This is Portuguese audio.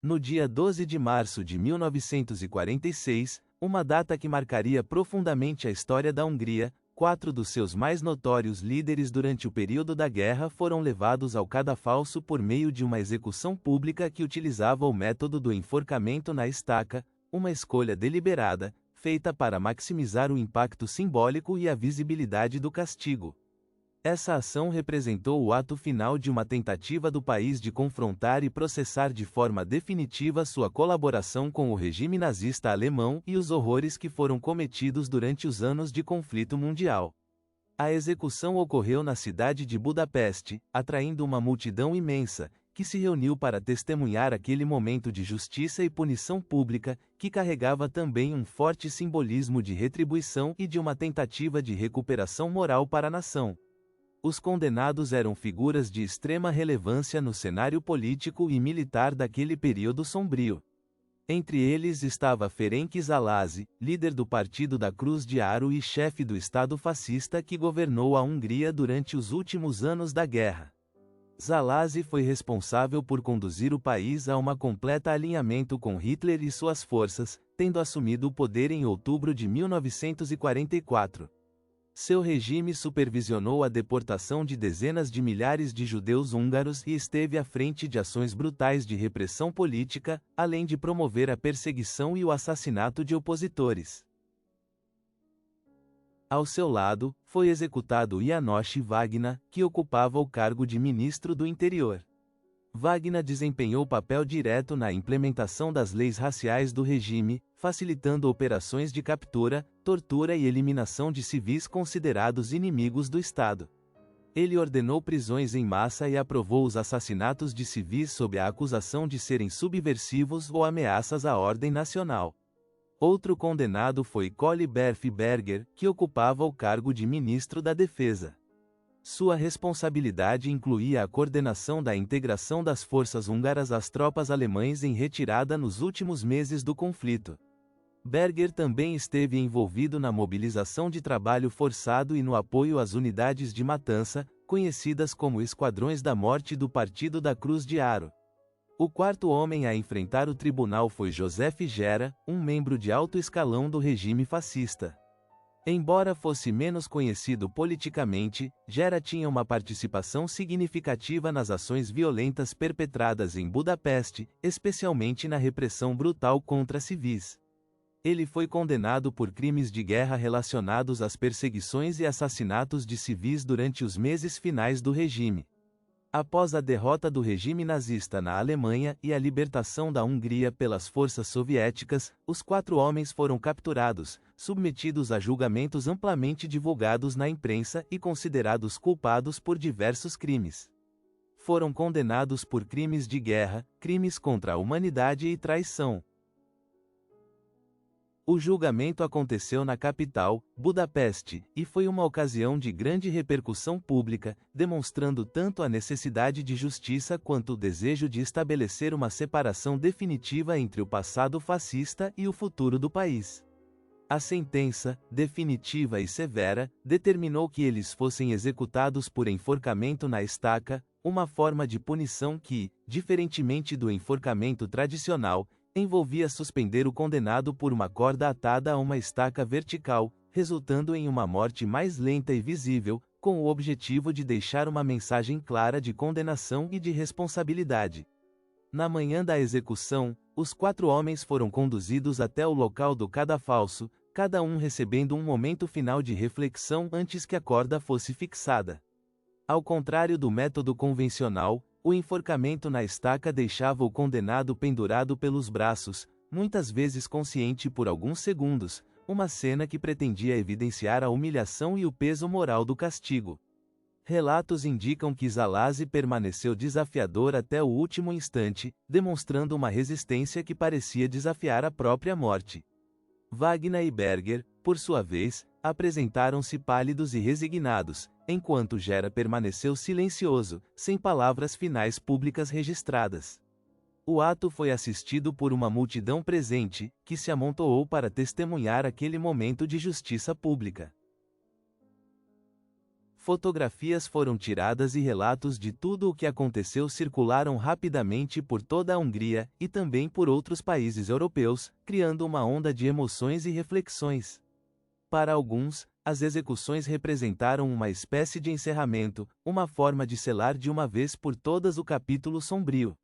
No dia 12 de março de 1946, uma data que marcaria profundamente a história da Hungria, 4 dos seus mais notórios líderes durante o período da guerra foram levados ao cadafalso por meio de uma execução pública que utilizava o método do enforcamento na estaca, uma escolha deliberada, feita para maximizar o impacto simbólico e a visibilidade do castigo. Essa ação representou o ato final de uma tentativa do país de confrontar e processar de forma definitiva sua colaboração com o regime nazista alemão e os horrores que foram cometidos durante os anos de conflito mundial. A execução ocorreu na cidade de Budapeste, atraindo uma multidão imensa, que se reuniu para testemunhar aquele momento de justiça e punição pública, que carregava também um forte simbolismo de retribuição e de uma tentativa de recuperação moral para a nação. Os condenados eram figuras de extrema relevância no cenário político e militar daquele período sombrio. Entre eles estava Ferenc Szalasi, líder do Partido da Cruz de Aro e chefe do Estado fascista que governou a Hungria durante os últimos anos da guerra. Szalasi foi responsável por conduzir o país a um completo alinhamento com Hitler e suas forças, tendo assumido o poder em outubro de 1944. Seu regime supervisionou a deportação de dezenas de milhares de judeus húngaros e esteve à frente de ações brutais de repressão política, além de promover a perseguição e o assassinato de opositores. Ao seu lado, foi executado János Wagner, que ocupava o cargo de ministro do Interior. Wagner desempenhou papel direto na implementação das leis raciais do regime, facilitando operações de captura, tortura e eliminação de civis considerados inimigos do Estado. Ele ordenou prisões em massa e aprovou os assassinatos de civis sob a acusação de serem subversivos ou ameaças à ordem nacional. Outro condenado foi Colibert Berger, que ocupava o cargo de ministro da Defesa. Sua responsabilidade incluía a coordenação da integração das forças húngaras às tropas alemãs em retirada nos últimos meses do conflito. Berger também esteve envolvido na mobilização de trabalho forçado e no apoio às unidades de matança, conhecidas como Esquadrões da Morte do Partido da Cruz de Aro. O quarto homem a enfrentar o tribunal foi Josef Gera, um membro de alto escalão do regime fascista. Embora fosse menos conhecido politicamente, Gera tinha uma participação significativa nas ações violentas perpetradas em Budapeste, especialmente na repressão brutal contra civis. Ele foi condenado por crimes de guerra relacionados às perseguições e assassinatos de civis durante os meses finais do regime. Após a derrota do regime nazista na Alemanha e a libertação da Hungria pelas forças soviéticas, os 4 homens foram capturados, submetidos a julgamentos amplamente divulgados na imprensa e considerados culpados por diversos crimes. Foram condenados por crimes de guerra, crimes contra a humanidade e traição. O julgamento aconteceu na capital, Budapeste, e foi uma ocasião de grande repercussão pública, demonstrando tanto a necessidade de justiça quanto o desejo de estabelecer uma separação definitiva entre o passado fascista e o futuro do país. A sentença, definitiva e severa, determinou que eles fossem executados por enforcamento na estaca, uma forma de punição que, diferentemente do enforcamento tradicional, envolvia suspender o condenado por uma corda atada a uma estaca vertical, resultando em uma morte mais lenta e visível, com o objetivo de deixar uma mensagem clara de condenação e de responsabilidade. Na manhã da execução, os 4 homens foram conduzidos até o local do cadafalso, cada um recebendo um momento final de reflexão antes que a corda fosse fixada. Ao contrário do método convencional, o enforcamento na estaca deixava o condenado pendurado pelos braços, muitas vezes consciente por alguns segundos, uma cena que pretendia evidenciar a humilhação e o peso moral do castigo. Relatos indicam que Szalasi permaneceu desafiador até o último instante, demonstrando uma resistência que parecia desafiar a própria morte. Wagner e Berger, por sua vez, apresentaram-se pálidos e resignados, enquanto Gera permaneceu silencioso, sem palavras finais públicas registradas. O ato foi assistido por uma multidão presente, que se amontoou para testemunhar aquele momento de justiça pública. Fotografias foram tiradas e relatos de tudo o que aconteceu circularam rapidamente por toda a Hungria, e também por outros países europeus, criando uma onda de emoções e reflexões. Para alguns, as execuções representaram uma espécie de encerramento, uma forma de selar de uma vez por todas o capítulo sombrio.